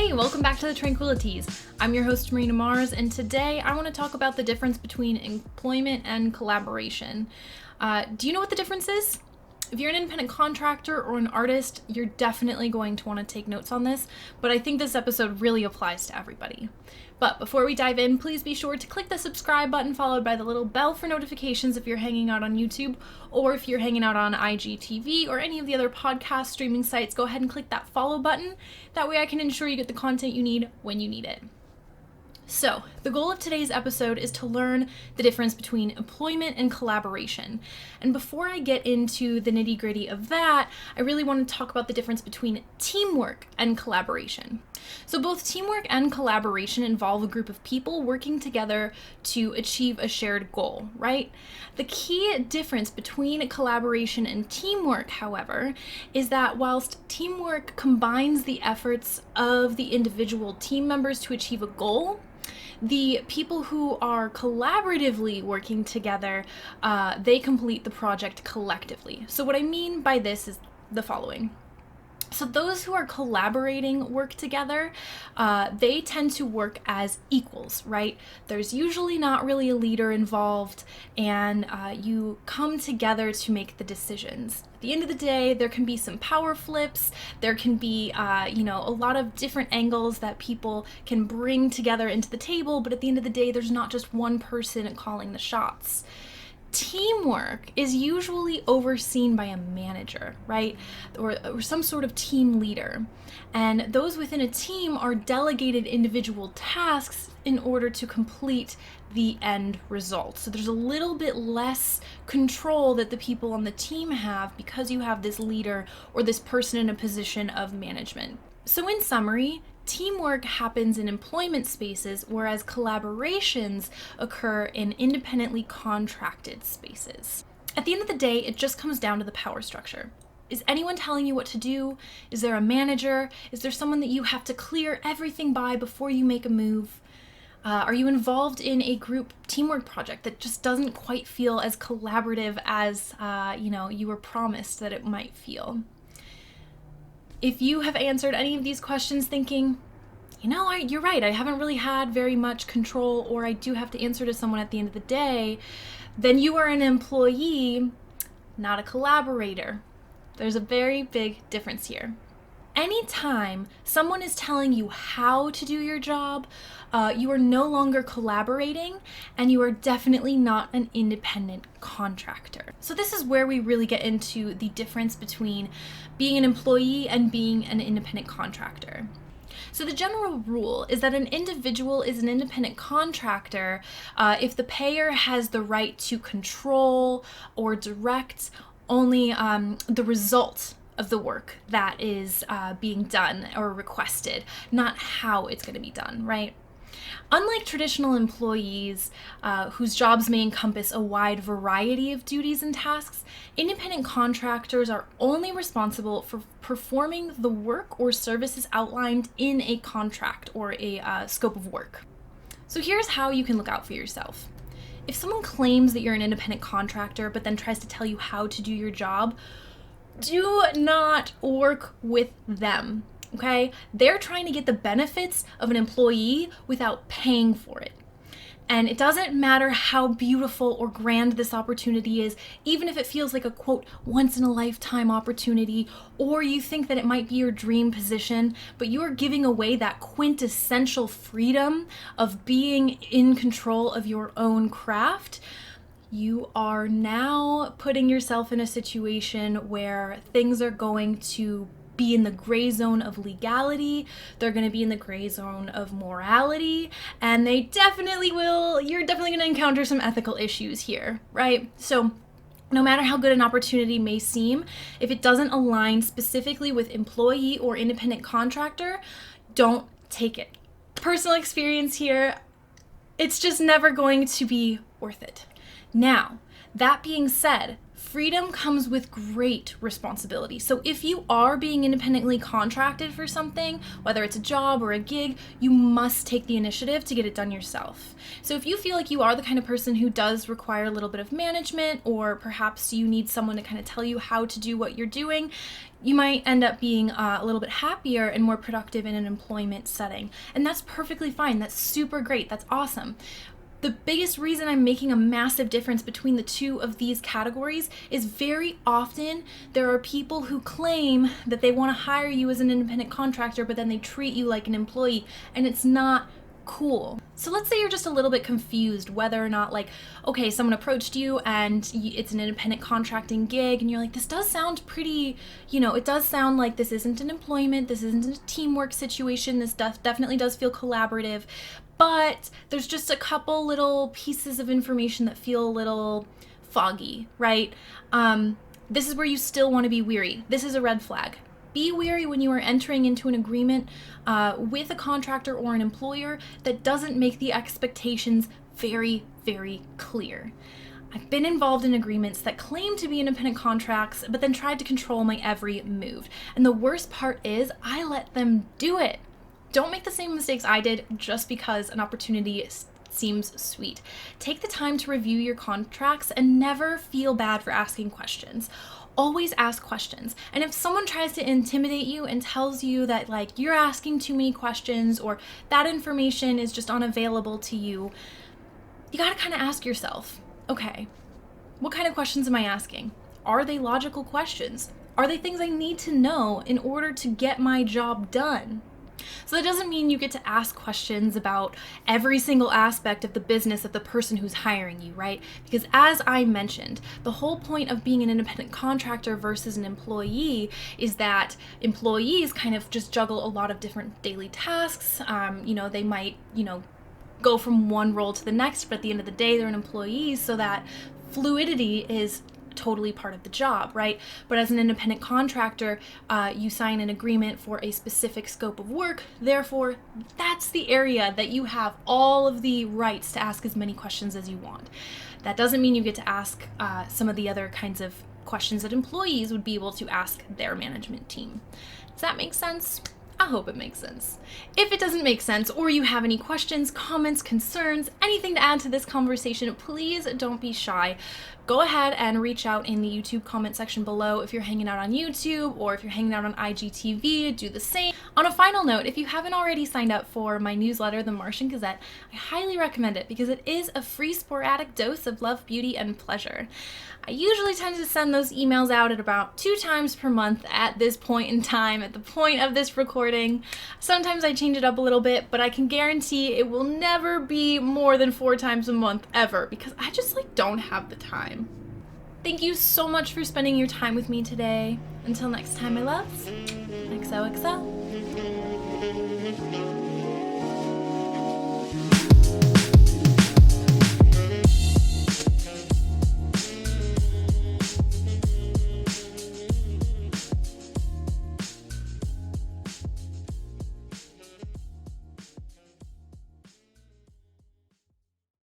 Hey, welcome back to the Tranquili-Tease. I'm your host, Marina Mars, and today I want to talk about the difference between employment and collaboration. Do you know what the difference is? If you're an independent contractor or an artist, you're definitely going to want to take notes on this, but I think this episode really applies to everybody. But before we dive in, please be sure to click the subscribe button followed by the little bell for notifications if you're hanging out on YouTube, or if you're hanging out on IGTV or any of the other podcast streaming sites, go ahead and click that follow button. That way I can ensure you get the content you need when you need it. So, the goal of today's episode is to learn the difference between employment and collaboration. And before I get into the nitty-gritty of that, I really want to talk about the difference between teamwork and collaboration. So both teamwork and collaboration involve a group of people working together to achieve a shared goal, right? The key difference between collaboration and teamwork, however, is that whilst teamwork combines the efforts of the individual team members to achieve a goal, the people who are collaboratively working together, they complete the project collectively. So what I mean by this is the following. So those who are collaborating work together, they tend to work as equals, right? There's usually not really a leader involved, and you come together to make the decisions. At the end of the day, there can be some power flips, there can be, a lot of different angles that people can bring together into the table, but at the end of the day, there's not just one person calling the shots. Teamwork is usually overseen by a manager, right? Or some sort of team leader. And those within a team are delegated individual tasks in order to complete the end result. So there's a little bit less control that the people on the team have because you have this leader or this person in a position of management. So in summary, teamwork happens in employment spaces, whereas collaborations occur in independently contracted spaces. At the end of the day, it just comes down to the power structure. Is anyone telling you what to do? Is there a manager? Is there someone that you have to clear everything by before you make a move? Are you involved in a group teamwork project that just doesn't quite feel as collaborative as you were promised that it might feel? If you have answered any of these questions thinking, you're right, I haven't really had very much control, or I do have to answer to someone at the end of the day, then you are an employee, not a collaborator. There's a very big difference here. Anytime someone is telling you how to do your job, you are no longer collaborating, and you are definitely not an independent contractor. So this is where we really get into the difference between being an employee and being an independent contractor. So the general rule is that an individual is an independent contractor if the payer has the right to control or direct only the result of the work that is being done or requested, not how it's going to be done, right? Unlike traditional employees whose jobs may encompass a wide variety of duties and tasks, independent contractors are only responsible for performing the work or services outlined in a contract or a scope of work. So here's how you can look out for yourself. If someone claims that you're an independent contractor but then tries to tell you how to do your job, do not work with them. Okay? They're trying to get the benefits of an employee without paying for it. And it doesn't matter how beautiful or grand this opportunity is, even if it feels like a quote, once in a lifetime opportunity, or you think that it might be your dream position, but you are giving away that quintessential freedom of being in control of your own craft. You are now putting yourself in a situation where things are going to be in the gray zone of legality, they're going to be in the gray zone of morality, and you're definitely going to encounter some ethical issues here, right? So no matter how good an opportunity may seem, if it doesn't align specifically with employee or independent contractor, don't take it. Personal experience here, it's just never going to be worth it. Now, that being said, freedom comes with great responsibility. So if you are being independently contracted for something, whether it's a job or a gig, you must take the initiative to get it done yourself. So if you feel like you are the kind of person who does require a little bit of management, or perhaps you need someone to kind of tell you how to do what you're doing, you might end up being a little bit happier and more productive in an employment setting. And that's perfectly fine. That's super great. That's awesome. The biggest reason I'm making a massive difference between the two of these categories is very often there are people who claim that they want to hire you as an independent contractor, but then they treat you like an employee, and it's not cool. So let's say you're just a little bit confused whether or not, like, okay, someone approached you and it's an independent contracting gig, and you're like, this does sound pretty, it does sound like this isn't an employment, this isn't a teamwork situation, this definitely does feel collaborative, but there's just a couple little pieces of information that feel a little foggy, right? This is where you still want to be wary. This is a red flag. Be wary when you are entering into an agreement with a contractor or an employer that doesn't make the expectations very, very clear. I've been involved in agreements that claim to be independent contracts, but then tried to control my every move. And the worst part is I let them do it. Don't make the same mistakes I did just because an opportunity seems sweet. Take the time to review your contracts and never feel bad for asking questions. Always ask questions. And if someone tries to intimidate you and tells you that, like, you're asking too many questions or that information is just unavailable to you, you gotta kind of ask yourself, okay, what kind of questions am I asking? Are they logical questions? Are they things I need to know in order to get my job done? So that doesn't mean you get to ask questions about every single aspect of the business of the person who's hiring you, right? Because as I mentioned, the whole point of being an independent contractor versus an employee is that employees kind of just juggle a lot of different daily tasks. They might, go from one role to the next, but at the end of the day, they're an employee, so that fluidity is totally part of the job, right? But as an independent contractor, you sign an agreement for a specific scope of work. Therefore, that's the area that you have all of the rights to ask as many questions as you want. That doesn't mean you get to ask some of the other kinds of questions that employees would be able to ask their management team. Does that make sense? I hope it makes sense. If it doesn't make sense, or you have any questions, comments, concerns, anything to add to this conversation, please don't be shy. Go ahead and reach out in the YouTube comment section below. If you're hanging out on YouTube or if you're hanging out on IGTV, do the same. On a final note, if you haven't already signed up for my newsletter, the Martian Gazette, I highly recommend it because it is a free sporadic dose of love, beauty, and pleasure. I usually tend to send those emails out at about 2 times per month at this point in time, at the point of this recording. Sometimes I change it up a little bit, but I can guarantee it will never be more than 4 times a month ever because I just don't have the time. Thank you so much for spending your time with me today. Until next time, my loves. XOXO.